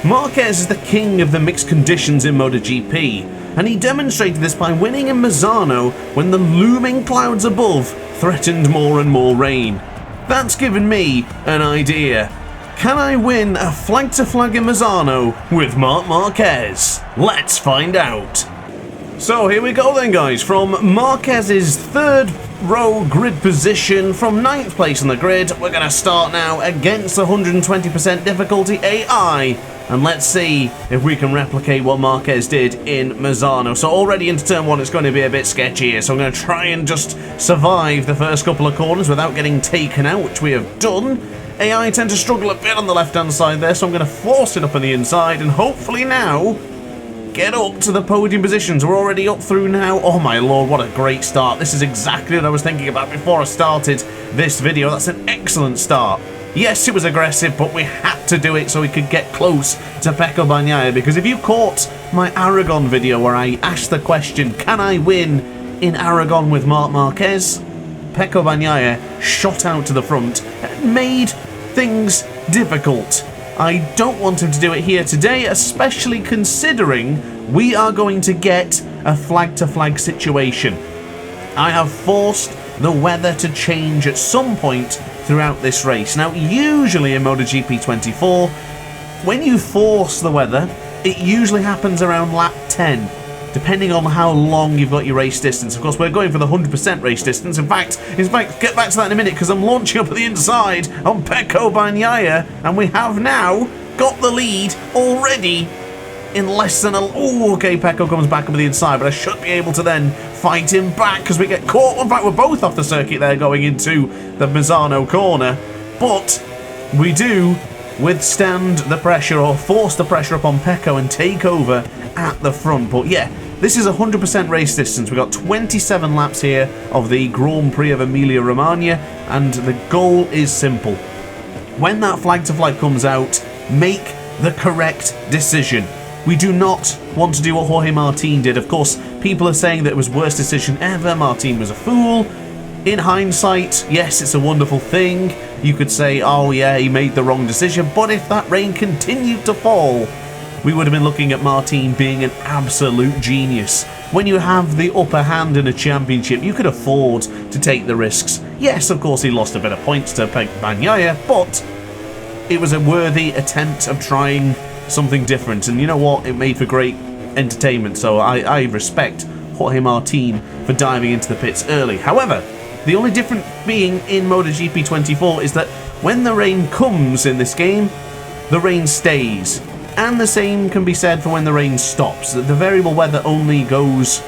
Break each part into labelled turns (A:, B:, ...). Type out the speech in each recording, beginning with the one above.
A: Marquez is the king of the mixed conditions in MotoGP, and he demonstrated this by winning in Misano when the looming clouds above threatened more and more rain. That's given me an idea. Can I win a flag-to-flag in Misano with Marc Marquez? Let's find out. So here we go then, guys, from Marquez's third row grid position, from 9th place on the grid. We're going to start now against 120% difficulty AI, and let's see if we can replicate what Marquez did in Misano. So already into turn 1 it's going to be a bit sketchy here, so I'm going to try and just survive the first couple of corners without getting taken out, which we have done. AI tend to struggle a bit on the left hand side there, so I'm going to force it up on the inside and hopefully now get up to the podium positions. We're already up through now. Oh my lord, what a great start. This is exactly what I was thinking about before I started this video. That's an excellent start. Yes, it was aggressive, but we had to do it so we could get close to Pecco Bagnaia, because if you caught my Aragon video where I asked the question, can I win in Aragon with Marc Marquez? Pecco Bagnaia shot out to the front and made things difficult. I don't want him to do it here today, especially considering we are going to get a flag-to-flag situation. I have forced the weather to change at some point throughout this race. Now, usually in MotoGP 24, when you force the weather, it usually happens around lap 10, depending on how long you've got your race distance. Of course, we're going for the 100% race distance. In fact, get back to that in a minute, because I'm launching up at the inside on Pecco Bagnaia, and we have now got the lead already in less than a... Oh, okay, Pecco comes back up at the inside, but I should be able to then fight him back, because we get caught. In fact, we're both off the circuit there going into the Misano corner, but we do withstand the pressure, or force the pressure upon Pecco and take over at the front. But yeah, this is 100% race distance. We've got 27 laps here of the Grand Prix of Emilia-Romagna, and the goal is simple. When that flag-to-flag comes out, make the correct decision. We do not want to do what Jorge Martin did. Of course, people are saying that it was worst decision ever. Martin was a fool. In hindsight, yes, it's a wonderful thing. You could say, oh yeah, he made the wrong decision, but if that rain continued to fall, we would have been looking at Martin being an absolute genius. When you have the upper hand in a championship, you could afford to take the risks. Yes, of course, he lost a bit of points to Bagnaia, but it was a worthy attempt of trying something different. And you know what? It made for great entertainment, so I respect Jorge Martin for diving into the pits early. However, the only difference being in MotoGP 24 is that when the rain comes in this game, the rain stays. And the same can be said for when the rain stops. The variable weather only goes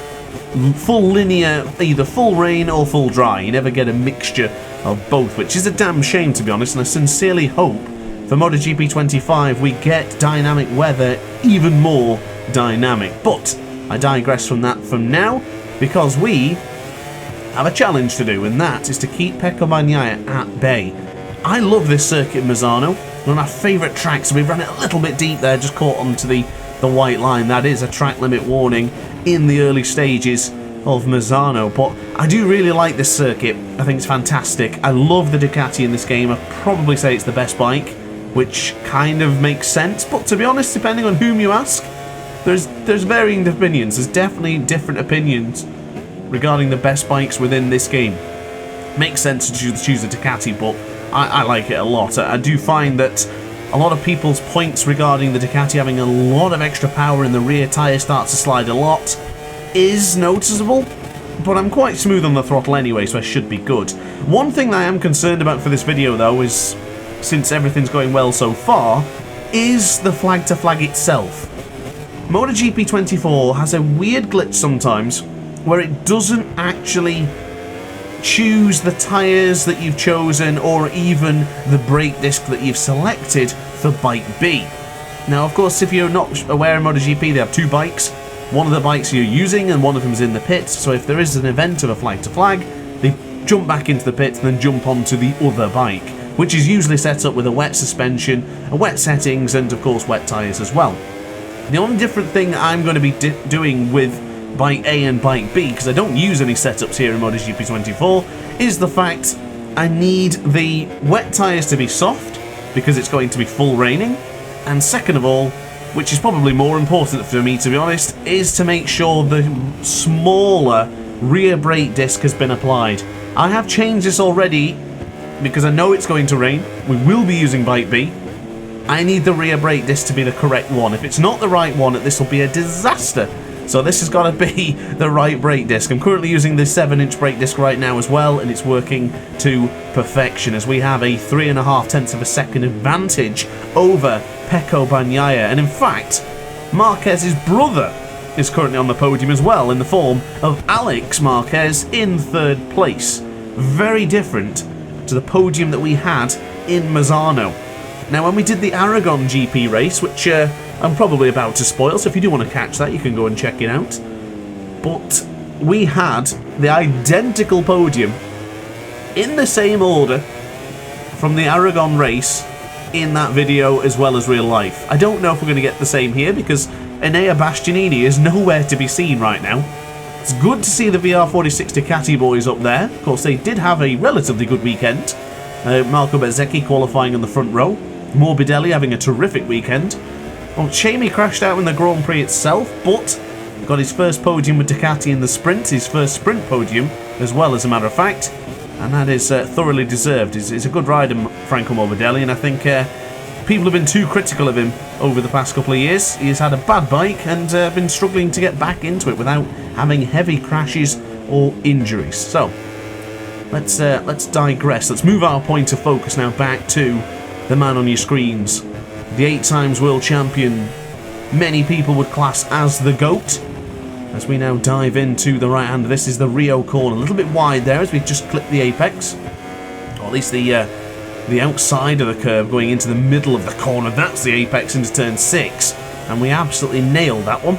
A: full linear, either full rain or full dry. You never get a mixture of both, which is a damn shame, to be honest, and I sincerely hope for MotoGP 25 we get dynamic weather even more dynamic. But I digress from that from now, because we have a challenge to do, and that is to keep Pecco Bagnaia at bay. I love this circuit, Misano. One of my favourite tracks. We've run it a little bit deep there, just caught onto the white line. That is a track limit warning in the early stages of Misano, but I do really like this circuit. I think it's fantastic. I love the Ducati in this game. I'd probably say it's the best bike, which kind of makes sense, but to be honest, depending on whom you ask, there's varying opinions. There's definitely different opinions regarding the best bikes within this game. Makes sense to choose a Ducati, but I like it a lot. I do find that a lot of people's points regarding the Ducati having a lot of extra power in the rear tyre starts to slide a lot is noticeable, but I'm quite smooth on the throttle anyway, so I should be good. One thing that I am concerned about for this video, though, is, since everything's going well so far, is the flag-to-flag itself. MotoGP 24 has a weird glitch sometimes where it doesn't actually choose the tyres that you've chosen or even the brake disc that you've selected for bike B. Now, of course, if you're not aware, in MotoGP they have two bikes. One of the bikes you're using and one of them is in the pits, so if there is an event of a flag-to-flag, they jump back into the pits and then jump onto the other bike, which is usually set up with a wet suspension, wet settings, and of course wet tyres as well. The only different thing I'm going to be doing with Bike A and Bike B, because I don't use any setups here in MotoGP 24, is the fact I need the wet tyres to be soft, because it's going to be full raining, and second of all, which is probably more important for me, to be honest, is to make sure the smaller rear brake disc has been applied. I have changed this already because I know it's going to rain. We will be using Bike B. I need the rear brake disc to be the correct one. If it's not the right one, this will be a disaster. So this has got to be the right brake disc. I'm currently using the 7-inch brake disc right now as well, and it's working to perfection as we have a 3.5 tenths of a second advantage over Pecco Bagnaia. And in fact, Marquez's brother is currently on the podium as well, in the form of Alex Marquez in 3rd place. Very different to the podium that we had in Misano. Now, when we did the Aragon GP race, which I'm probably about to spoil, so if you do want to catch that, you can go and check it out. But we had the identical podium in the same order from the Aragon race in that video as well as real life. I don't know if we're going to get the same here because Enea Bastianini is nowhere to be seen right now. It's good to see the VR46 Ducati boys up there. Of course, they did have a relatively good weekend. Marco Bezzecchi qualifying in the front row. Morbidelli having a terrific weekend. Well, Chamey crashed out in the Grand Prix itself, but got his first podium with Ducati in the sprint, his first sprint podium as well, as a matter of fact, and that is thoroughly deserved. He's a good rider, Franco Morbidelli, and I think people have been too critical of him over the past couple of years. He's had a bad bike and been struggling to get back into it without having heavy crashes or injuries. So let's digress. Let's move our point of focus now back to the man on your screens, the 8 times world champion, many people would class as the GOAT. As we now dive into the right hand, this is the Rio corner, a little bit wide there as we just clip the apex, or at least the outside of the curve going into the middle of the corner. That's the apex into turn 6, and we absolutely nailed that one,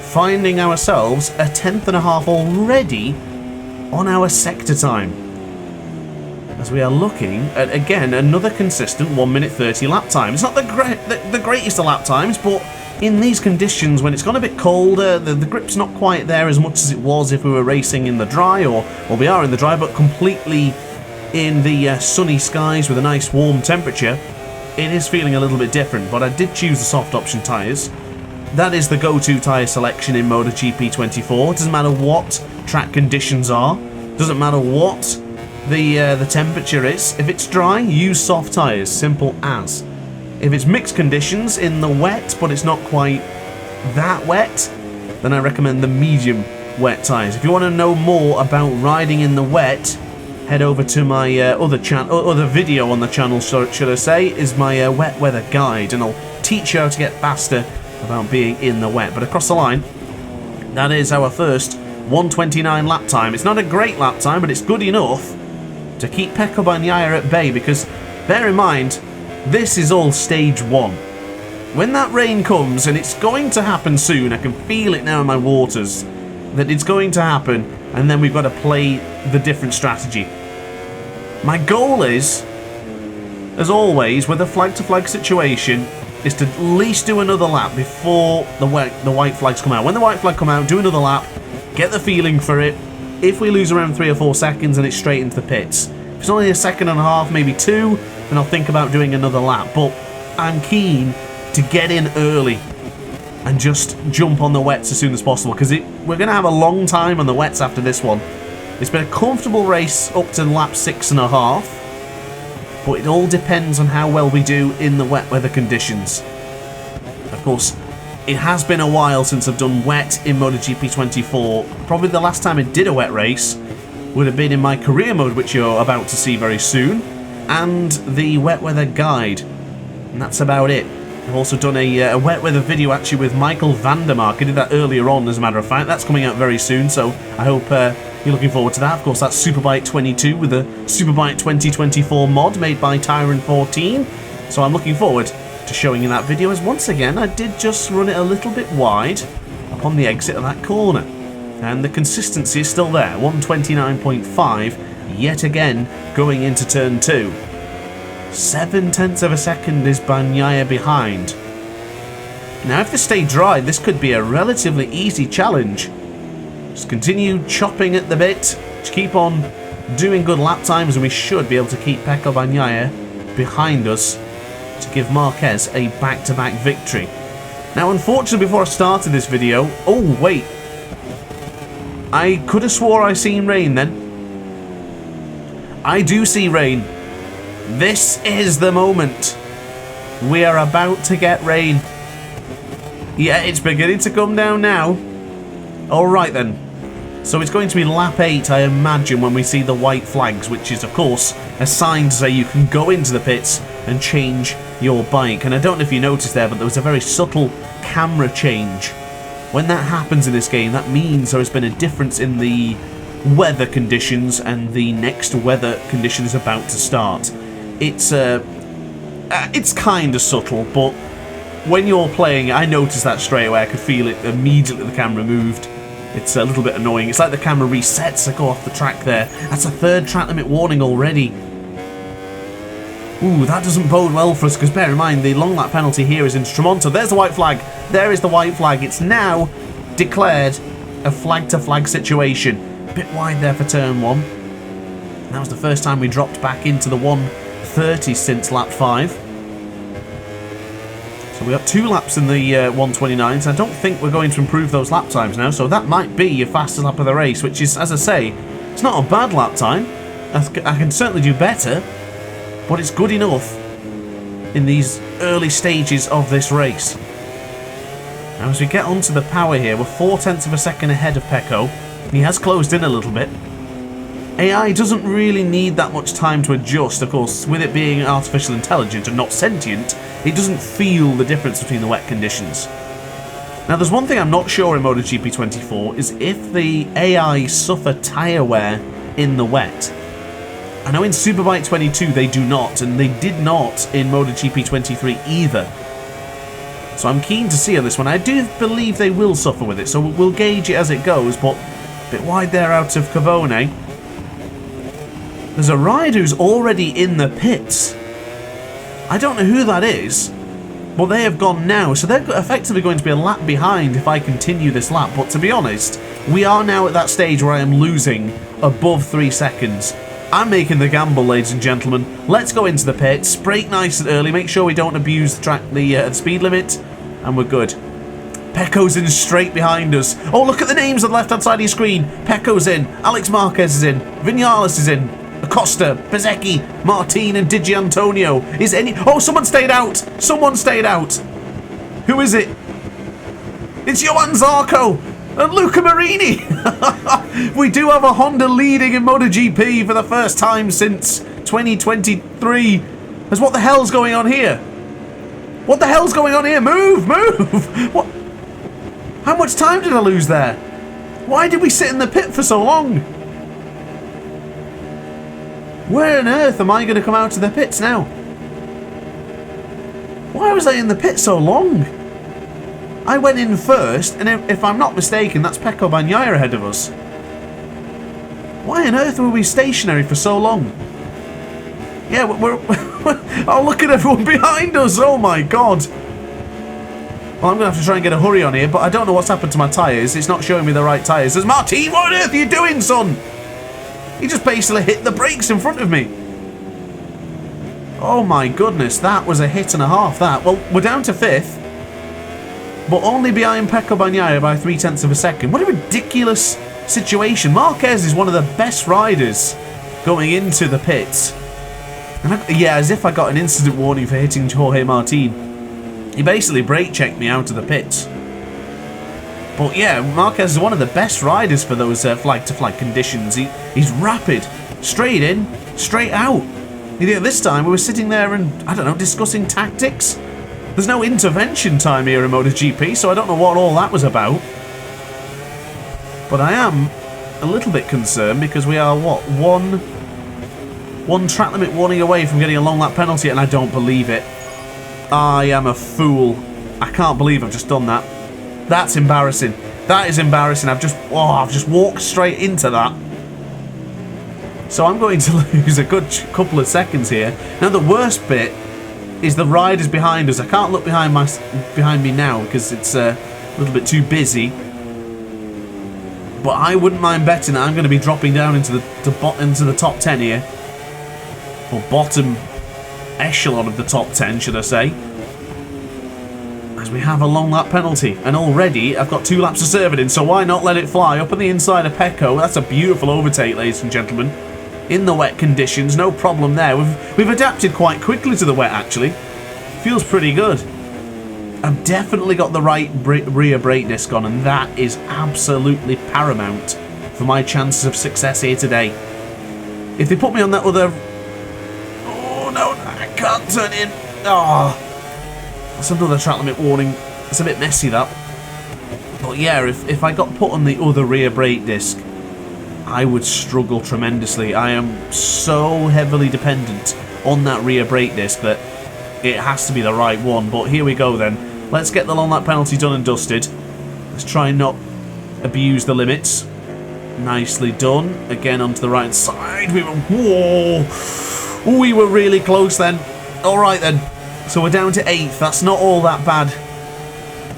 A: finding ourselves a 1/10.5 already on our sector time, as we are looking at, again, another consistent 1:30 lap time. It's not the greatest of lap times, but in these conditions, when it's gone a bit colder, the grip's not quite there as much as it was if we were racing in the dry, or we are in the dry, but completely in the sunny skies with a nice warm temperature, it is feeling a little bit different. But I did choose the soft option tyres. That is the go-to tyre selection in MotoGP 24. It doesn't matter what track conditions are, doesn't matter what the temperature is. If it's dry, use soft tyres, simple as. If it's mixed conditions in the wet, but it's not quite that wet, then I recommend the medium wet tyres. If you want to know more about riding in the wet, head over to my other video on the channel, should I say, is my wet weather guide, and I'll teach you how to get faster about being in the wet. But across the line, that is our first 1:29 lap time. It's not a great lap time, but it's good enough to keep Pecco Bagnaia at bay, because bear in mind, this is all stage 1. When that rain comes, and it's going to happen soon, I can feel it now in my waters, that it's going to happen, and then we've got to play the different strategy. My goal is, as always, with a flag-to-flag situation, is to at least do another lap before the white flags come out. When the white flag come out, do another lap, get the feeling for it. If we lose around 3 or 4 seconds, then it's straight into the pits. If it's only 1.5 seconds, maybe 2, then I'll think about doing another lap. But I'm keen to get in early and just jump on the wets as soon as possible, because we're going to have a long time on the wets after this one. It's been a comfortable race up to lap 6.5, but it all depends on how well we do in the wet weather conditions. Of course, it has been a while since I've done wet in MotoGP 24. Probably the last time I did a wet race would have been in my career mode, which you're about to see very soon, and the wet weather guide, and that's about it. I've also done a wet weather video actually with Michael Vandermark. I did that earlier on, as a matter of fact. That's coming out very soon, so I hope you're looking forward to that. Of course, that's Superbike 22 with the Superbike 2024 mod made by Tyrant 14. So I'm looking forward to showing you that video, as once again I did just run it a little bit wide upon the exit of that corner, and the consistency is still there. 1:29.5 yet again going into turn 2. 0.7 of a second is Bagnaia behind. Now if they stay dry, this could be a relatively easy challenge. Just continue chopping at the bit, just keep on doing good lap times, and we should be able to keep Pecco Bagnaia behind us to give Marquez a back-to-back victory. Now, unfortunately, before I started this video... Oh, wait. I could have swore I seen rain then. I do see rain. This is the moment. We are about to get rain. Yeah, it's beginning to come down now. Alright then. So it's going to be lap 8, I imagine, when we see the white flags, which is, of course, a sign to say you can go into the pits and change your bike. And I don't know if you noticed there, but there was a very subtle camera change. When that happens in this game, that means there has been a difference in the weather conditions, and the next weather condition is about to start. It's kind of subtle, but when you're playing, I noticed that straight away. I could feel it immediately. The camera moved. It's a little bit annoying. It's like the camera resets. I go off the track there. That's a 3rd track limit warning already. Ooh, that doesn't bode well for us, because bear in mind, the long lap penalty here is in Tremonto. There's the white flag. There is the white flag. It's now declared a flag-to-flag situation. A bit wide there for turn 1. That was the first time we dropped back into the 130 since lap 5. So we got 2 laps in the 129s. I don't think we're going to improve those lap times now, so that might be your fastest lap of the race, which is, as I say, it's not a bad lap time. I can certainly do better, but it's good enough in these early stages of this race. Now, as we get onto the power here, we're 0.4 of a second ahead of Pecco. He has closed in a little bit. AI doesn't really need that much time to adjust. Of course, with it being artificial intelligent and not sentient, it doesn't feel the difference between the wet conditions. Now, there's one thing I'm not sure in MotoGP 24 is if the AI suffer tyre wear in the wet. I know in Superbike 22 they do not, and they did not in MotoGP 23 either. So I'm keen to see on this one. I do believe they will suffer with it, so we'll gauge it as it goes, but a bit wide there out of Cavone. There's a rider who's already in the pits. I don't know who that is, but they have gone now, so they're effectively going to be a lap behind if I continue this lap. But to be honest, we are now at that stage where I am losing above 3 seconds. I'm making the gamble, ladies and gentlemen. Let's go into the pits, brake nice and early, make sure we don't abuse the speed limit, and we're good. Pecco's in straight behind us. Oh, look at the names on the left-hand side of your screen. Pecco's in, Alex Marquez is in, Vinales is in, Acosta, Bezzecchi, Martin, and Digi Antonio. Is any... Oh, someone stayed out! Someone stayed out! Who is it? It's Johan Zarco and Luca Marini! We do have a Honda leading in MotoGP for the first time since 2023. As what the hell's going on here? What the hell's going on here? Move! Move! What? How much time did I lose there? Why did we sit in the pit for so long? Where on earth am I going to come out of the pits now? Why was I in the pit so long? I went in first, and if I'm not mistaken, that's Pecco Bagnaia ahead of us. Why on earth were we stationary for so long? Yeah, we're oh, look at everyone behind us! Oh my god! Well, I'm going to have to try and get a hurry on here, but I don't know what's happened to my tyres. It's not showing me the right tyres. There's Martin! What on earth are you doing, son? He just basically hit the brakes in front of me. Oh my goodness, that was a hit and a half, that. Well, we're down to 5th, but only behind Pecco Bagnaia by 0.3 of a second. What a ridiculous situation. Marquez is one of the best riders going into the pits. And yeah, as if I got an incident warning for hitting Jorge Martin. He basically brake checked me out of the pits. But yeah, Marquez is one of the best riders for those flag-to-flag conditions. He's rapid, straight in, straight out. This time we were sitting there and, I don't know, discussing tactics. There's no intervention time here in MotoGP, so I don't know what all that was about. But I am a little bit concerned because we are, what, one track limit warning away from getting a long lap penalty, and I don't believe it. I am a fool. I can't believe I've just done that. That's embarrassing. That is embarrassing. I've just walked straight into that. So I'm going to lose a good couple of seconds here. Now the worst bit is the riders behind us. I can't look behind me now because it's a little bit too busy. But I wouldn't mind betting that I'm going to be dropping down into the top 10 here, or bottom echelon of the top 10, should I say? I as we have a long lap penalty. And already I've got 2 laps to serve it in, so why not let it fly up on the inside of Pecco? That's a beautiful overtake, ladies and gentlemen. In the wet conditions, no problem there. We've adapted quite quickly to the wet, actually. Feels pretty good. I've definitely got the right rear brake disc on, and that is absolutely paramount for my chances of success here today. If they put me on that other... Oh, no, I can't turn in. Oh, that's another track limit warning. It's a bit messy, that. But yeah, if I got put on the other rear brake disc, I would struggle tremendously. I am so heavily dependent on that rear brake disc that it has to be the right one. But here we go then. Let's get the long lap penalty done and dusted. Let's try and not abuse the limits. Nicely done. Again onto the right side. Whoa! We were really close then. Alright then. So we're down to 8th. That's not all that bad.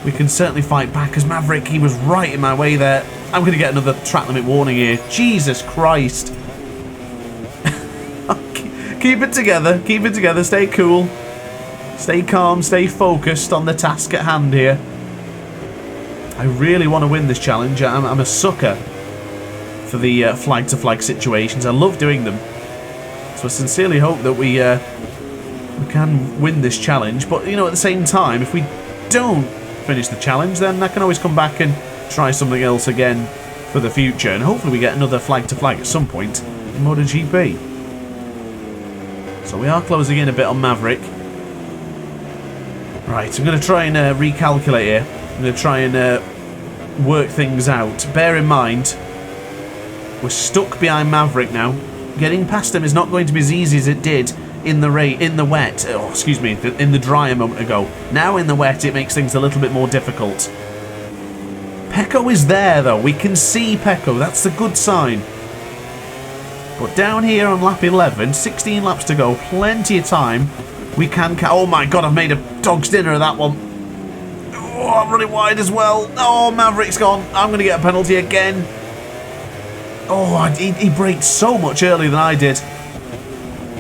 A: We can certainly fight back as Maverick. He was right in my way there. I'm going to get another track limit warning here. Jesus Christ. Keep it together. Keep it together. Stay cool. Stay calm. Stay focused on the task at hand here. I really want to win this challenge. I'm a sucker for the flag-to-flag situations. I love doing them. So I sincerely hope that we can win this challenge. But, you know, at the same time, if we don't finish the challenge, then I can always come back and try something else again for the future, and hopefully we get another flag to flag at some point in MotoGP. So we are closing in a bit on Maverick. Right, I'm going to try and recalculate here. I'm going to try and work things out. Bear in mind, we're stuck behind Maverick now. Getting past him is not going to be as easy as it did in the wet. Oh, excuse me, in the dry a moment ago. Now in the wet, it makes things a little bit more difficult. Pecco is there, though. We can see Pecco. That's a good sign. But down here on lap 11, 16 laps to go, plenty of time. We can... Oh, my God, I've made a dog's dinner of that one. Oh, I'm running wide as well. Oh, Maverick's gone. I'm going to get a penalty again. Oh, he braked so much earlier than I did.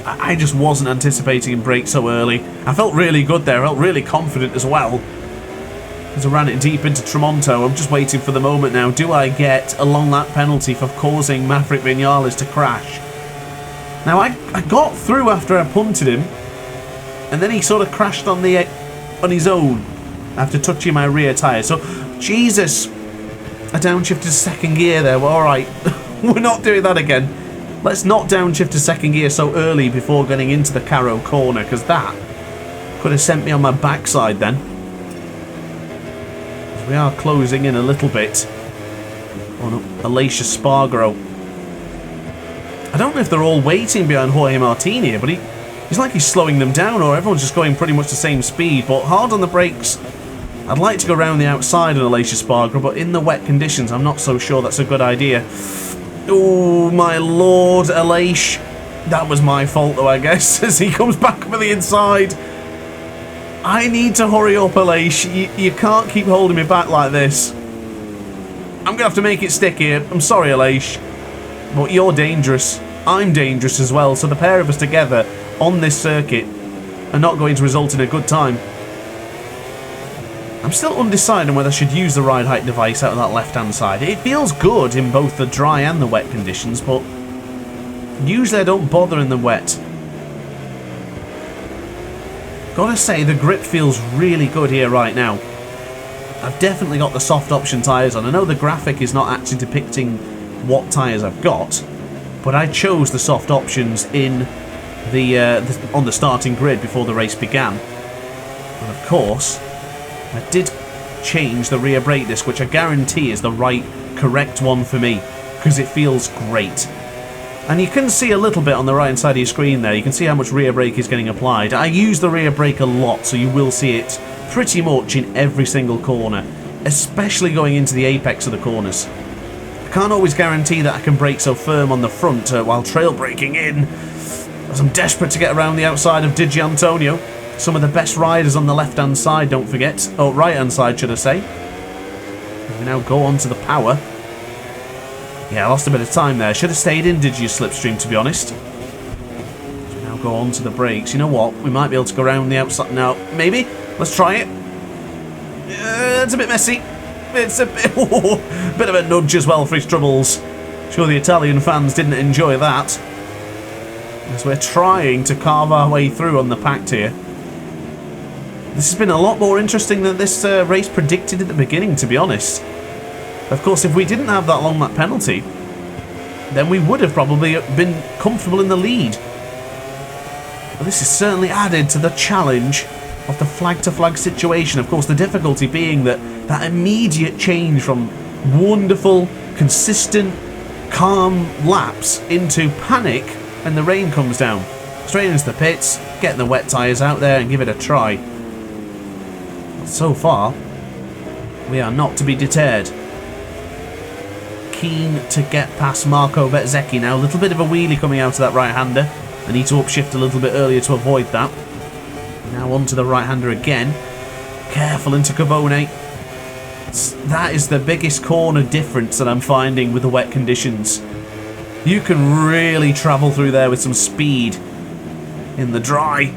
A: I just wasn't anticipating him brake so early. I felt really good there. I felt really confident as well. As I ran it deep into Tramonto, I'm just waiting for the moment now. Do I get a long lap penalty for causing Maverick Vinales to crash? Now, I got through after I punted him, and then he sort of crashed on his own after touching my rear tyre. So, Jesus, I downshifted to second gear there. Well, alright, we're not doing that again. Let's not downshift to second gear so early before getting into the Caro corner, because that could have sent me on my backside then. We are closing in a little bit on Aleix Espargaro. I don't know if they're all waiting behind Jorge Martin here, but he's like he's slowing them down, or everyone's just going pretty much the same speed. But hard on the brakes. I'd like to go around the outside on Aleix Espargaro, but in the wet conditions, I'm not so sure that's a good idea. Oh, my lord, Aleix. That was my fault, though, I guess, as he comes back for the inside. I need to hurry up, Aleix. You can't keep holding me back like this. I'm going to have to make it stick here. I'm sorry, Aleix. But you're dangerous. I'm dangerous as well. So the pair of us together on this circuit are not going to result in a good time. I'm still undecided on whether I should use the ride height device out of that left-hand side. It feels good in both the dry and the wet conditions, but usually I don't bother in the wet. Gotta say, the grip feels really good here right now. I've definitely got the soft option tyres on. I know the graphic is not actually depicting what tyres I've got, but I chose the soft options in on the starting grid before the race began. And of course, I did change the rear brake disc, which I guarantee is the right, correct one for me, because it feels great. And you can see a little bit on the right hand side of your screen there. You can see how much rear brake is getting applied. I use the rear brake a lot, so you will see it pretty much in every single corner, especially going into the apex of the corners. I can't always guarantee that I can brake so firm on the front while trail braking in, as I'm desperate to get around the outside of Digi Antonio. Some of the best riders on the left hand side, don't forget. Oh, right hand side, should I say. We now go on to the power. Yeah, I lost a bit of time there. Should have stayed in Digi's slipstream, to be honest. So we now go on to the brakes. You know what? We might be able to go around the outside now. Maybe. Let's try it. It's a bit messy. It's a bit, bit of a nudge as well for his troubles. Sure the Italian fans didn't enjoy that. As we're trying to carve our way through on the pact here. This has been a lot more interesting than this race predicted at the beginning, to be honest. Of course, if we didn't have that long lap penalty, then we would have probably been comfortable in the lead. But this has certainly added to the challenge of the flag-to-flag situation. Of course, the difficulty being that immediate change from wonderful, consistent, calm laps into panic when the rain comes down. Straight into the pits, get the wet tyres out there and give it a try. But so far, we are not to be deterred. Keen to get past Marco Bezzecchi now. A little bit of a wheelie coming out of that right-hander. I need to upshift a little bit earlier to avoid that. Now onto the right-hander again. Careful into Cavone. That is the biggest corner difference that I'm finding with the wet conditions. You can really travel through there with some speed in the dry.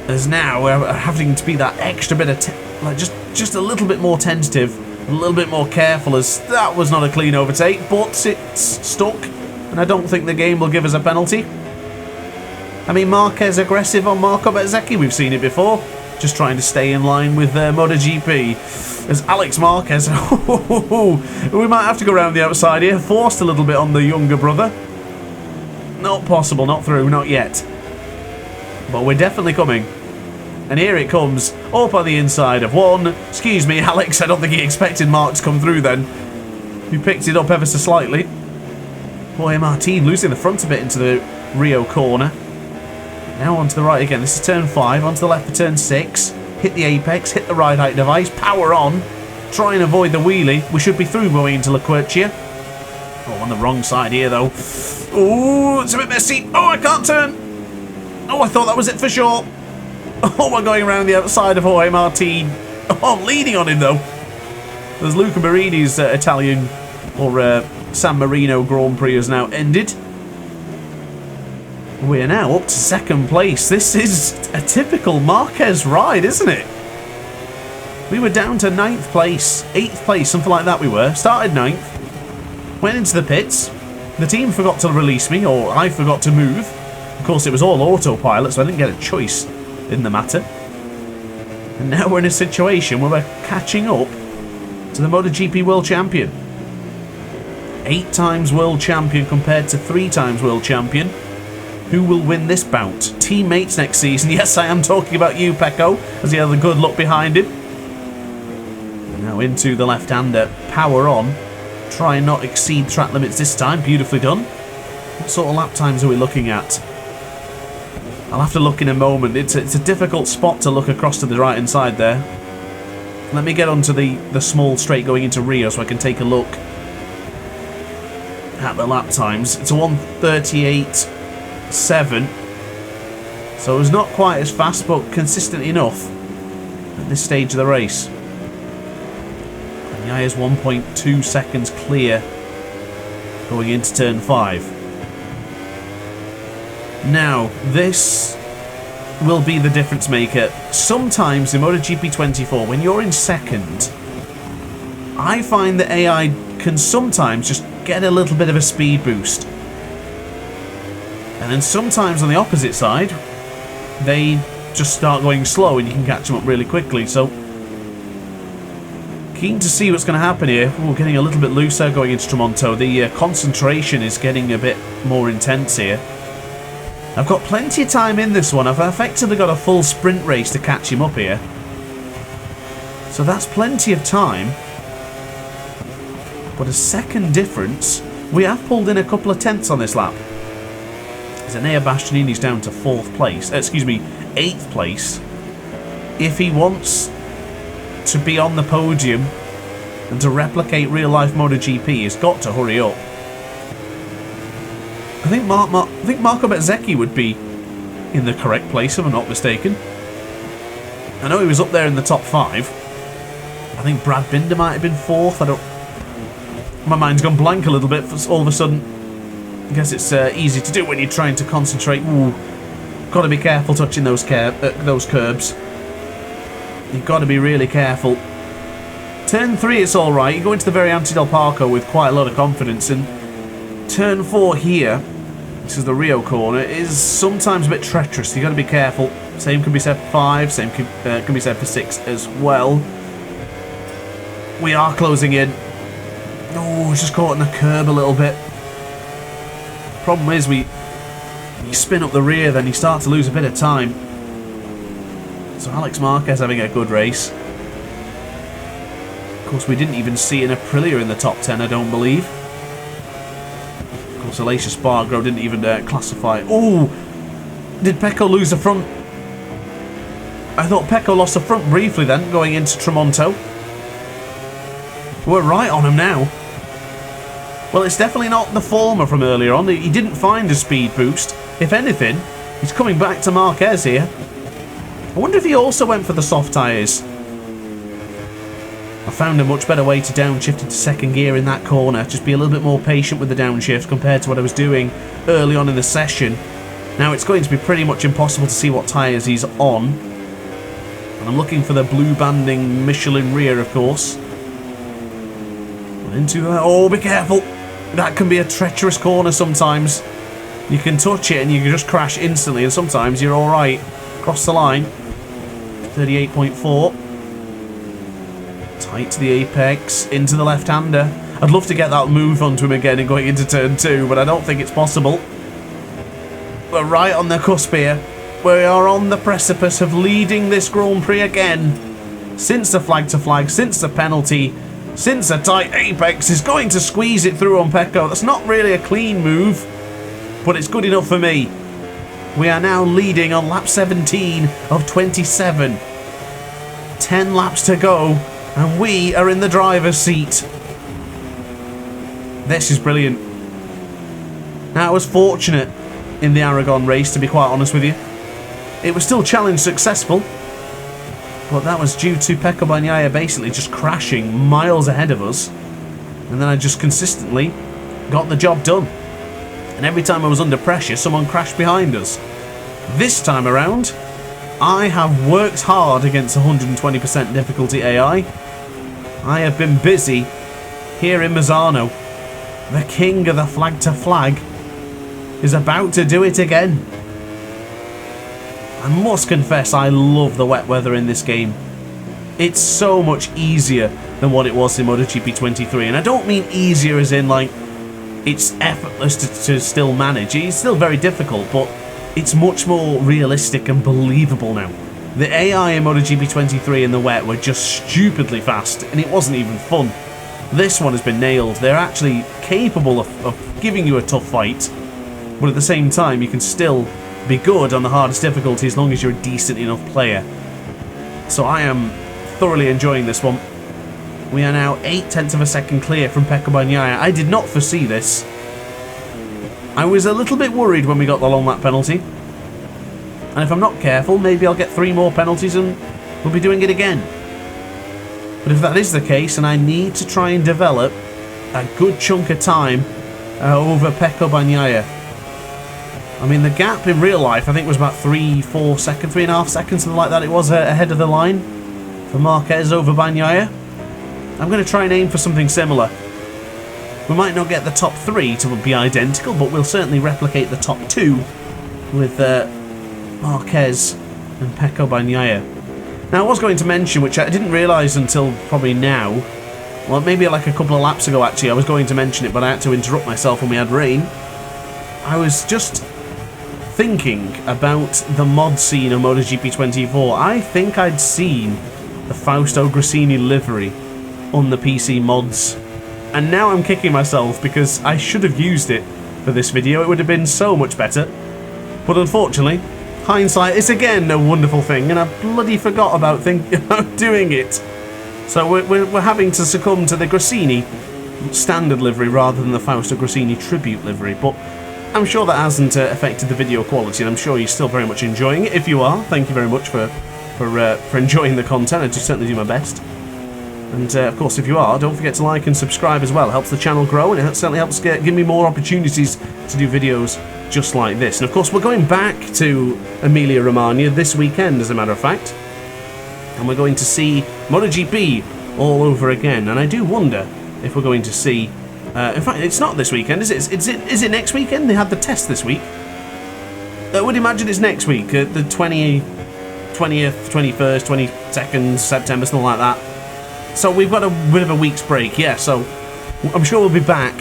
A: As now we're having to be that extra bit of like just a little bit more tentative, a little bit more careful, as that was not a clean overtake, but it's stuck, and I don't think the game will give us a penalty. I mean, Marquez aggressive on Marco Bezzecchi, we've seen it before. Just trying to stay in line with MotoGP. As Alex Marquez, we might have to go around the outside here. Forced a little bit on the younger brother. Not possible, not through, not yet. But we're definitely coming. And here it comes, up on the inside of one. Excuse me, Alex, I don't think he expected Mark to come through then. He picked it up ever so slightly. Boy, Martin losing the front a bit into the Rio corner. Now onto the right again. This is turn 5. Onto the left for turn 6. Hit the apex. Hit the ride height device. Power on. Try and avoid the wheelie. We should be through going into La Quercia. Oh, on the wrong side here, though. Oh, it's a bit messy. Oh, I can't turn. Oh, I thought that was it for sure. Oh, we're going around the outside of Jorge Martin. Oh, I'm leaning on him, though. There's Luca Marini's Italian or San Marino Grand Prix has now ended. We're now up to second place. This is a typical Marquez ride, isn't it? We were down to 9th place, 8th place, something like that we were. Started 9th, went into the pits. The team forgot to release me, or I forgot to move. Of course, it was all autopilot, so I didn't get a choice in the matter. And now we're in a situation where we're catching up to the MotoGP World Champion. 8 times World Champion compared to 3 times World Champion. Who will win this bout? Teammates next season. Yes, I am talking about you, Pecco, as he has a good look behind him. Now into the left-hander. Power on. Try and not exceed track limits this time. Beautifully done. What sort of lap times are we looking at? I'll have to look in a moment. It's a difficult spot to look across to the right-hand side there. Let me get onto the small straight going into Rio so I can take a look at the lap times. It's a 1:38.7, so it was not quite as fast, but consistent enough at this stage of the race. And the eye is 1.2 seconds clear going into turn 5. Now, this will be the difference maker. Sometimes in MotoGP 24, when you're in second, I find that AI can sometimes just get a little bit of a speed boost. And then sometimes on the opposite side, they just start going slow and you can catch them up really quickly. So, keen to see what's going to happen here. We're getting a little bit looser going into Tramonto. The concentration is getting a bit more intense here. I've got plenty of time in this one. I've effectively got a full sprint race to catch him up here. So that's plenty of time. But a second difference, we have pulled in a couple of tenths on this lap. Zenea Bastianini's down to 4th place. 8th place. If he wants to be on the podium and to replicate real-life MotoGP, he's got to hurry up. I think Marco Bezzecchi would be in the correct place, if I'm not mistaken. I know he was up there in the top 5. I think Brad Binder might have been 4th. My mind's gone blank a little bit all of a sudden. I guess it's easy to do when you're trying to concentrate. Ooh, got to be careful touching those curbs. You've got to be really careful. Turn 3, it's alright. You go into the very Del Parco with quite a lot of confidence, and turn 4 here, this is the Rio corner, is sometimes a bit treacherous. You've got to be careful. Same can be said for 5, same can be said for 6 as well. We are closing in. Oh, it's just caught in the curb a little bit. Problem is, you spin up the rear, then you start to lose a bit of time. So Alex Marquez having a good race. Of course, we didn't even see an Aprilia in the top 10, I don't believe. Of course, Alicia Spargo didn't even classify. Oh, did Pecco lose the front? I thought Pecco lost the front briefly then, going into Tramonto. We're right on him now. Well, it's definitely not the former from earlier on. He didn't find a speed boost. If anything, he's coming back to Marquez here. I wonder if he also went for the soft tyres. I found a much better way to downshift into second gear in that corner. Just be a little bit more patient with the downshift compared to what I was doing early on in the session. Now it's going to be pretty much impossible to see what tyres he's on. And I'm looking for the blue banding Michelin rear, of course. Into that. Oh, be careful. That can be a treacherous corner sometimes. You can touch it and you can just crash instantly, and sometimes you're alright. Cross the line. 38.4. Tight to the apex, into the left-hander. I'd love to get that move onto him again and going into turn 2, but I don't think it's possible. We're right on the cusp here. We are on the precipice of leading this Grand Prix again. Since the flag to flag, since the penalty, since a tight apex is going to squeeze it through on Pecco. That's not really a clean move, but it's good enough for me. We are now leading on lap 17 of 27. 10 laps to go. And we are in the driver's seat. This is brilliant. Now, I was fortunate in the Aragon race, to be quite honest with you. It was still challenge successful, but that was due to Pecco Bagnaia basically just crashing miles ahead of us. And then I just consistently got the job done. And every time I was under pressure, someone crashed behind us. This time around, I have worked hard against 120% difficulty AI. I have been busy here in Misano. The king of the flag to flag is about to do it again. I must confess, I love the wet weather in this game. It's so much easier than what it was in MotoGP 23. And I don't mean easier as in like it's effortless to still manage. It's still very difficult, but it's much more realistic and believable now. The AI in MotoGP 23 in the wet were just stupidly fast, and it wasn't even fun. This one has been nailed. They're actually capable of giving you a tough fight, but at the same time, you can still be good on the hardest difficulty as long as you're a decent enough player. So I am thoroughly enjoying this one. We are now 0.8 of a second clear from Pecco Bagnaia. I did not foresee this. I was a little bit worried when we got the long lap penalty. And if I'm not careful, maybe I'll get 3 more penalties and we'll be doing it again. But if that is the case, and I need to try and develop a good chunk of time over Pecco Bagnaia. I mean, the gap in real life, I think, was about 3.5 seconds, something like that. It was ahead of the line for Marquez over Bagnaia. I'm going to try and aim for something similar. We might not get the top 3 to be identical, but we'll certainly replicate the top 2 with Marquez and Pecco Bagnaia. Now, I was going to mention, which I didn't realise until probably now, well, maybe like a couple of laps ago actually, I was going to mention it, but I had to interrupt myself when we had rain. I was just thinking about the mod scene of MotoGP 24. I think I'd seen the Fausto Grassini livery on the PC mods. And now I'm kicking myself because I should have used it for this video. It would have been so much better. But unfortunately, hindsight is again a wonderful thing, and I bloody forgot about doing it. So we're having to succumb to the Grassini standard livery rather than the Fausto Grassini tribute livery. But I'm sure that hasn't affected the video quality, and I'm sure you're still very much enjoying it. If you are, thank you very much for enjoying the content. I just certainly do my best. And of course, if you are, don't forget to like and subscribe as well. It helps the channel grow, and it certainly helps give me more opportunities to do videos just like this. And of course, we're going back to Emilia-Romagna this weekend, as a matter of fact. And we're going to see MotoGP all over again. And I do wonder if we're going to see... in fact, it's not this weekend, is it? Is it next weekend? They had the test this week. I would imagine it's next week, the 20th, 21st, 22nd September, something like that. So we've got a bit of a week's break, yeah. So I'm sure we'll be back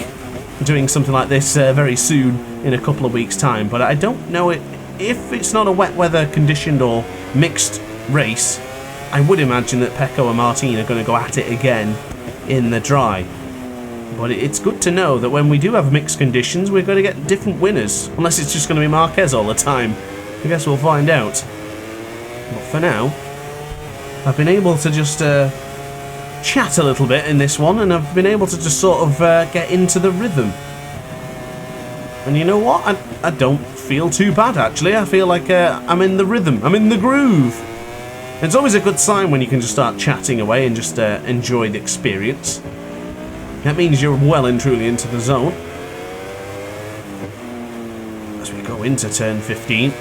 A: doing something like this very soon in a couple of weeks' time. But I don't know if it's not a wet weather conditioned or mixed race. I would imagine that Pecco and Martin are going to go at it again in the dry. But it's good to know that when we do have mixed conditions, we're going to get different winners. Unless it's just going to be Marquez all the time. I guess we'll find out. But for now, I've been able to just chat a little bit in this one, and I've been able to just sort of get into the rhythm. And you know what? I don't feel too bad, actually. I feel like I'm in the rhythm. I'm in the groove. It's always a good sign when you can just start chatting away and just enjoy the experience. That means you're well and truly into the zone. As we go into turn 15,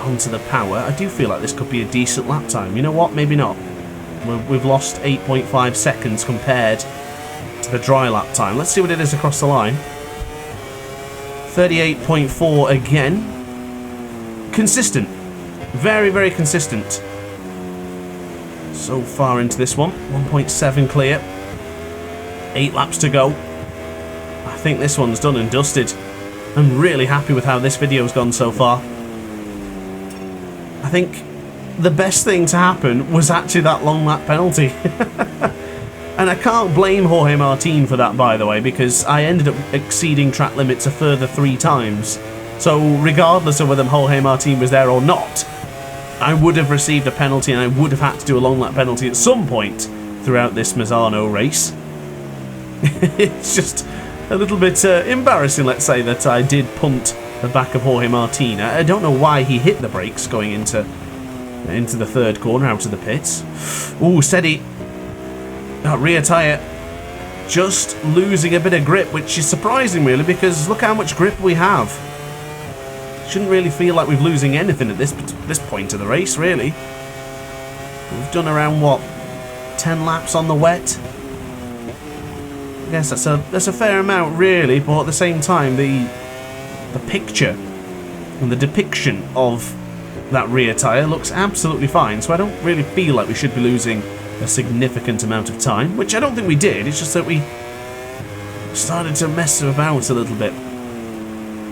A: onto the power, I do feel like this could be a decent lap time. You know what? Maybe not. We've lost 8.5 seconds compared to the dry lap time. Let's see what it is across the line. 38.4 again. Consistent. Very, very consistent. So far into this one. 1.7 clear. 8 laps to go. I think this one's done and dusted. I'm really happy with how this video's gone so far. I think the best thing to happen was actually that long lap penalty. And I can't blame Jorge Martin for that, by the way, because I ended up exceeding track limits a further 3 times. So regardless of whether Jorge Martin was there or not, I would have received a penalty, and I would have had to do a long lap penalty at some point throughout this Misano race. It's just a little bit embarrassing, let's say, that I did punt the back of Jorge Martin. I don't know why he hit the brakes going into the third corner out of the pits. Ooh, steady. That rear tyre just losing a bit of grip, which is surprising really, because look how much grip we have. Shouldn't really feel like we're losing anything at this point of the race, really. We've done around, what, 10 laps on the wet? I guess that's a fair amount, really, but at the same time, the picture and the depiction of that rear tyre looks absolutely fine, so I don't really feel like we should be losing a significant amount of time, which I don't think we did. It's just that we started to mess about a little bit.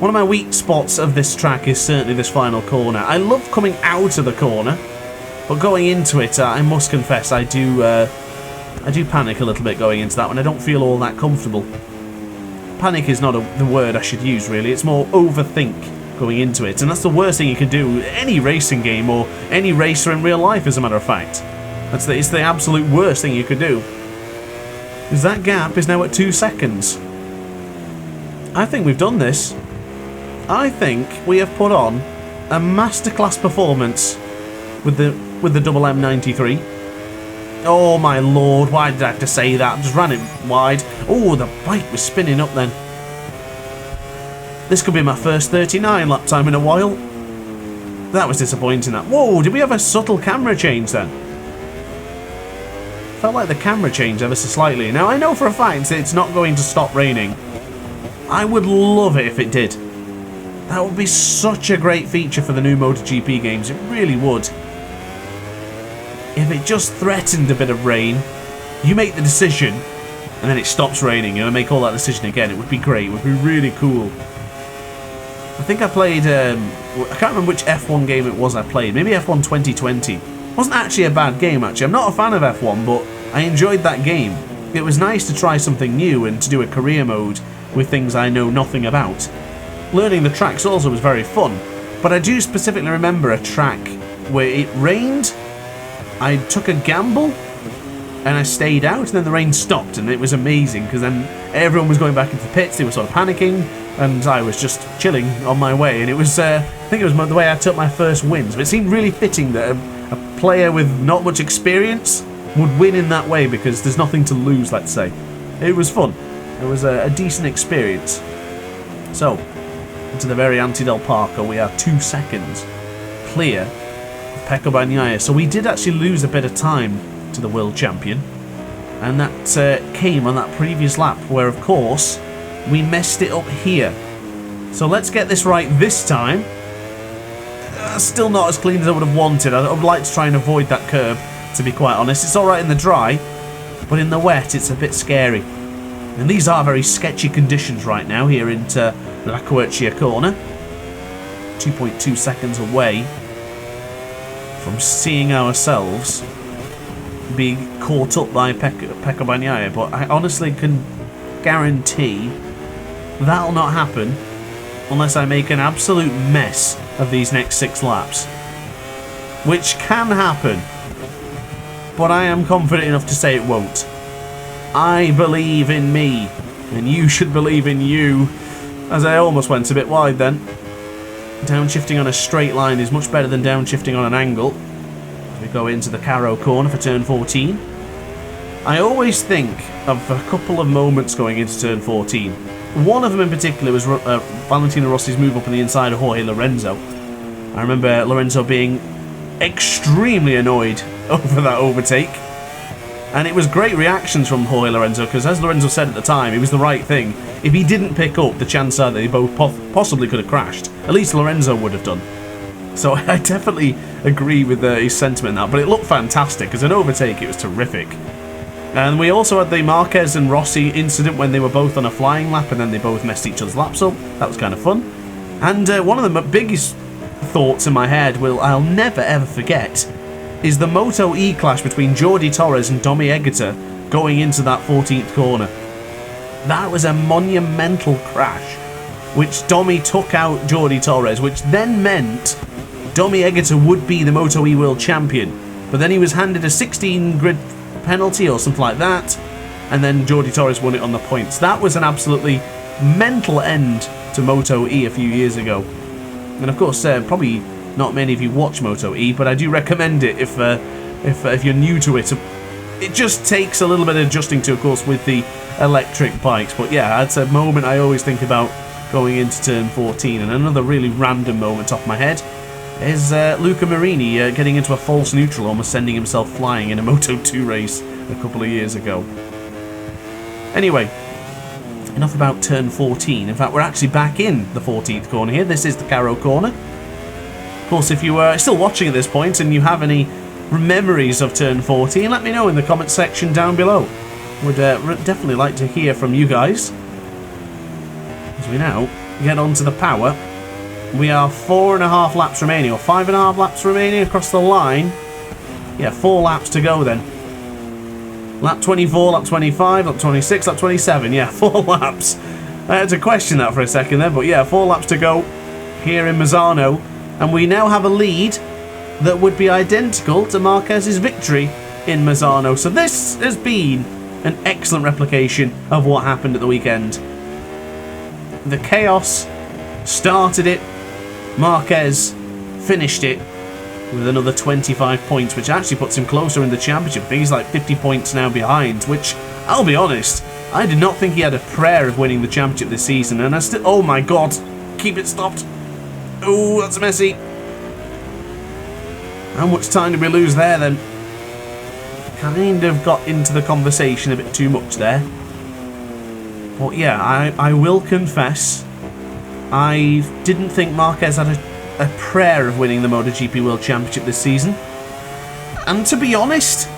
A: One of my weak spots of this track is certainly this final corner. I love coming out of the corner, but going into it, I must confess, I do panic a little bit going into that one. I don't feel all that comfortable. Panic is not the word I should use, really. It's more overthink going into it, and that's the worst thing you can do any racing game or any racer in real life, as a matter of fact. It's the absolute worst thing you could do. Because that gap is now at 2 seconds. I think we've done this. I think we have put on a masterclass performance with the double M93. Oh my lord, why did I have to say that? I just ran it wide. Oh, the bike was spinning up then. This could be my first 39 lap time in a while. That was disappointing, that. Whoa, did we have a subtle camera change then? Felt like the camera changed ever so slightly. Now, I know for a fact it's not going to stop raining. I would love it if it did. That would be such a great feature for the new MotoGP games. It really would. If it just threatened a bit of rain, you make the decision, and then it stops raining, and I make all that decision again, it would be great. It would be really cool. I think I played, I can't remember which F1 game it was I played. Maybe F1 2020. It wasn't actually a bad game, actually. I'm not a fan of F1, but I enjoyed that game. It was nice to try something new and to do a career mode with things I know nothing about. Learning the tracks also was very fun, but I do specifically remember a track where it rained, I took a gamble, and I stayed out, and then the rain stopped, and it was amazing, because then everyone was going back into the pits, they were sort of panicking, and I was just chilling on my way, and it was, I think it was the way I took my first wins, but it seemed really fitting that a player with not much experience would win in that way, because there's nothing to lose, let's say. It was fun. It was a decent experience. So, into the very Anti del Parco, we are 2 seconds clear of Pecco Bagnaia. So we did actually lose a bit of time to the world champion. And that came on that previous lap where, of course, we messed it up here. So let's get this right this time. Still not as clean as I would have wanted. I would like to try and avoid that curb, to be quite honest. It's alright in the dry, but in the wet it's a bit scary. And these are very sketchy conditions right now here into La Quercia corner. 2.2 seconds away from seeing ourselves being caught up by Pecco Bagnaia, but I honestly can guarantee that'll not happen unless I make an absolute mess of these next 6 laps. Which can happen, but I am confident enough to say it won't. I believe in me, and you should believe in you. As I almost went a bit wide then. Downshifting on a straight line is much better than downshifting on an angle. We go into the Caro corner for turn 14. I always think of a couple of moments going into turn 14. One of them in particular was Valentino Rossi's move up on the inside of Jorge Lorenzo. I remember Lorenzo being extremely annoyed over that overtake. And it was great reactions from Jorge Lorenzo, because as Lorenzo said at the time, it was the right thing. If he didn't pick up, the chance are that they both possibly could have crashed. At least Lorenzo would have done. So I definitely agree with his sentiment in that, but it looked fantastic. As an overtake, it was terrific. And we also had the Marquez and Rossi incident when they were both on a flying lap and then they both messed each other's laps up. That was kind of fun. And one of the biggest thoughts in my head, I'll never ever forget, is the Moto E clash between Jordi Torres and Domi Eggerter going into that 14th corner. That was a monumental crash, which Domi took out Jordi Torres, which then meant Domi Eggerter would be the Moto E World Champion. But then he was handed a 16 grid penalty or something like that, and then Jordi Torres won it on the points. That was an absolutely mental end to Moto E a few years ago. And of course, probably not many of you watch Moto E, but I do recommend it if you're new to it. It just takes a little bit of adjusting to, of course, with the electric bikes. But yeah, that's a moment I always think about going into turn 14. And another really random moment off my head is Luca Marini getting into a false neutral, almost sending himself flying in a Moto2 race a couple of years ago. Anyway, enough about turn 14. In fact, we're actually back in the 14th corner here. This is the Caro corner. Of course, if you are still watching at this point and you have any memories of turn 14, let me know in the comment section down below. Would definitely like to hear from you guys. As we now get onto the power. We are 4.5 laps remaining, or 5.5 laps remaining across the line. Yeah, 4 laps to go then. Lap 24, lap 25, lap 26, lap 27. Yeah, 4 laps. I had to question that for a second there, but yeah, 4 laps to go here in Misano. And we now have a lead that would be identical to Marquez's victory in Misano. So this has been an excellent replication of what happened at the weekend. The chaos started it. Marquez finished it with another 25 points, which actually puts him closer in the championship. I think he's like 50 points now behind, which, I'll be honest, I did not think he had a prayer of winning the championship this season, and I still... Oh my god! Keep it stopped! Oh, that's messy! How much time did we lose there then? Kind of got into the conversation a bit too much there. But yeah, I will confess, I didn't think Marquez had a prayer of winning the MotoGP World Championship this season. And to be honest,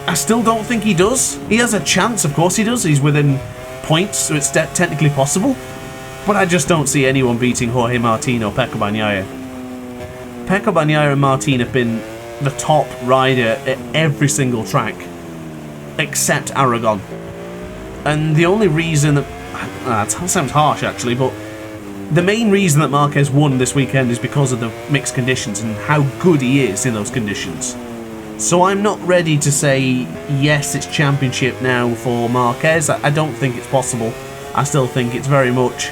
A: I still don't think he does. He has a chance, of course he does. He's within points, so it's technically possible. But I just don't see anyone beating Jorge Martin or Pecco Bagnaia. Pecco Bagnaia and Martin have been the top rider at every single track, except Aragon. And the only reason that... that sounds harsh actually, but the main reason that Marquez won this weekend is because of the mixed conditions and how good he is in those conditions. So I'm not ready to say, yes, it's championship now for Marquez. I don't think it's possible. I still think it's very much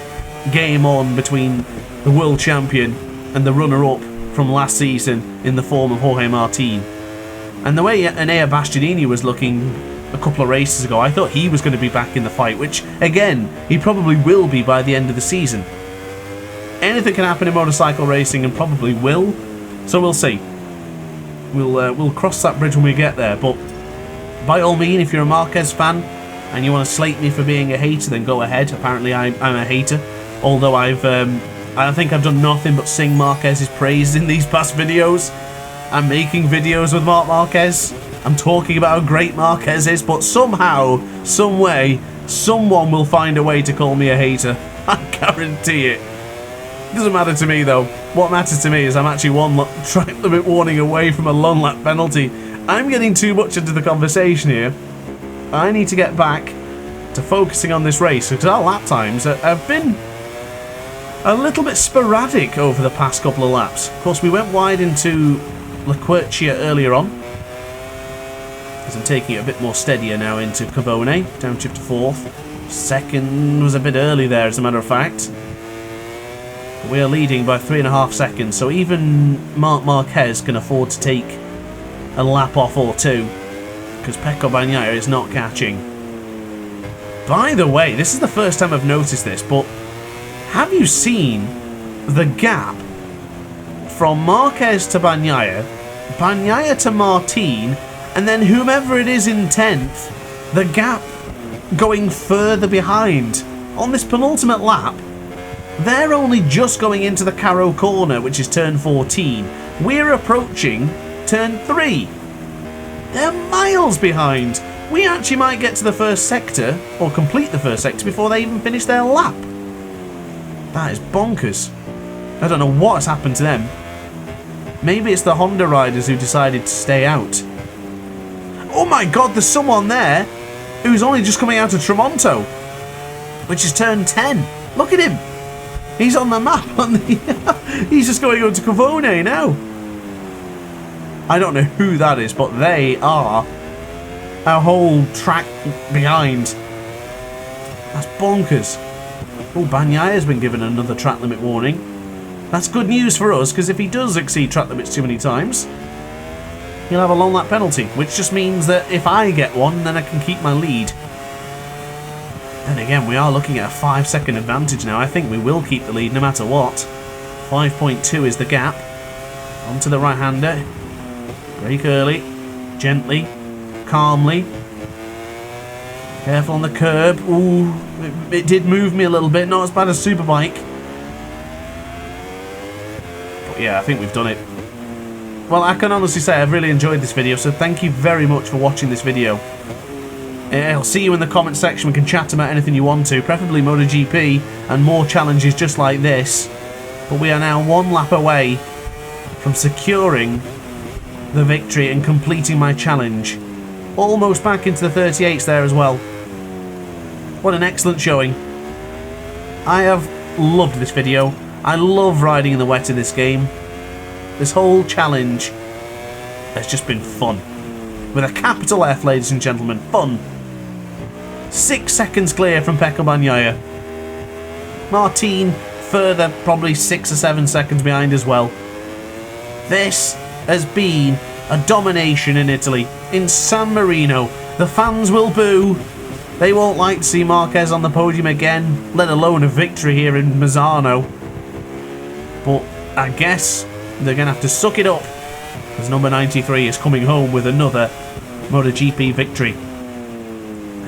A: game on between the world champion and the runner-up from last season in the form of Jorge Martin. And the way Enea Bastianini was looking a couple of races ago, I thought he was going to be back in the fight, which, again, he probably will be by the end of the season. Anything can happen in motorcycle racing, and probably will, so we'll see. We'll cross that bridge when we get there. But by all means, if you're a Marquez fan and you want to slate me for being a hater, then go ahead. Apparently, I'm a hater. Although I think I've done nothing but sing Marquez's praise in these past videos. I'm making videos with Marc Marquez. I'm talking about how great Marquez is, but somehow, some way, someone will find a way to call me a hater. I guarantee it. Doesn't matter to me though. What matters to me is I'm actually one track limit warning away from a long lap penalty. I'm getting too much into the conversation here. I need to get back to focusing on this race because our lap times have been a little bit sporadic over the past couple of laps. Of course, we went wide into La Quercia earlier on, as I'm taking it a bit more steadier now into Cavone, downshift to 4th. Second was a bit early there, as a matter of fact. We are leading by 3.5 seconds, so even Marc Marquez can afford to take a lap off or two, because Pecco Bagnaia is not catching. By the way, this is the first time I've noticed this, but have you seen the gap from Marquez to Bagnaia, Bagnaia to Martin, and then whomever it is in 10th, the gap going further behind? On this penultimate lap, they're only just going into the Caro corner, which is turn 14. We're approaching turn 3. They're miles behind. We actually might get to the first sector, or complete the first sector, before they even finish their lap. That is bonkers. I don't know what has happened to them. Maybe it's the Honda riders who decided to stay out. Oh my god, there's someone there who's only just coming out of Tramonto, which is turn 10. Look at him. He's on the map. He's just going over to Cavone now. I don't know who that is, but they are a whole track behind. That's bonkers. Oh, Bagnaia has been given another track limit warning. That's good news for us, because if he does exceed track limits too many times, he'll have a long lap penalty, which just means that if I get one, then I can keep my lead. Then again, we are looking at a 5-second advantage now. I think we will keep the lead no matter what. 5.2 is the gap. Onto the right-hander. Brake early, gently, calmly. Careful on the curb. Ooh, it did move me a little bit. Not as bad as Superbike. But yeah, I think we've done it. Well, I can honestly say I've really enjoyed this video, so thank you very much for watching this video. I'll see you in the comment section. We can chat about anything you want to, preferably MotoGP and more challenges just like this. But we are now one lap away from securing the victory and completing my challenge. Almost back into the 38s there as well. What an excellent showing. I have loved this video. I love riding in the wet in this game. This whole challenge has just been fun. With a capital F, ladies and gentlemen. Fun. 6 seconds clear from Pecco Bagnaia. Martin further, probably 6 or 7 seconds behind as well. This has been a domination in Italy, in San Marino. The fans will boo. They won't like to see Marquez on the podium again, let alone a victory here in Misano. But I guess they're going to have to suck it up, as number 93 is coming home with another MotoGP victory.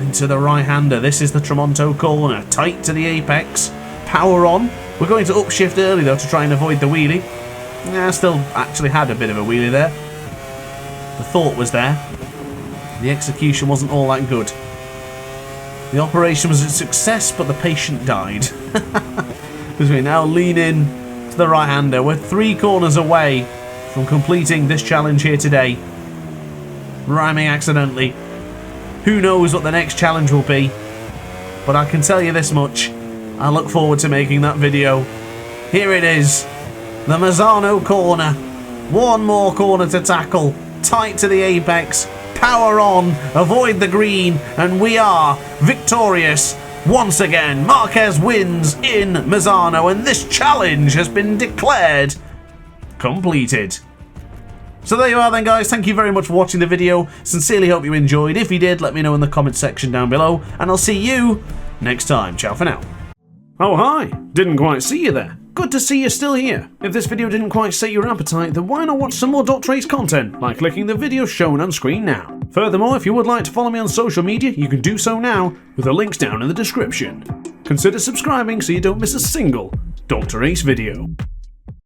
A: Into the right-hander. This is the Tramonto corner, tight to the apex. Power on. We're going to upshift early though to try and avoid the wheelie. Yeah, still actually had a bit of a wheelie there. The thought was there. The execution wasn't all that good. The operation was a success, but the patient died. As we now lean in to the right-hander. We're 3 corners away from completing this challenge here today. Rhyming accidentally. Who knows what the next challenge will be. But I can tell you this much. I look forward to making that video. Here it is. The Misano corner. One more corner to tackle. Tight to the apex. Power on. Avoid the green. And we are victorious. Once again, Marquez wins in Misano. And this challenge has been declared completed. So there you are then, guys. Thank you very much for watching the video. Sincerely hope you enjoyed. If you did, let me know in the comment section down below. And I'll see you next time. Ciao for now. Oh, hi. Didn't quite see you there. Good to see you're still here. If this video didn't quite sate your appetite, then why not watch some more DrAce content by clicking the video shown on screen now. Furthermore, if you would like to follow me on social media, you can do so now with the links down in the description. Consider subscribing so you don't miss a single DrAce video.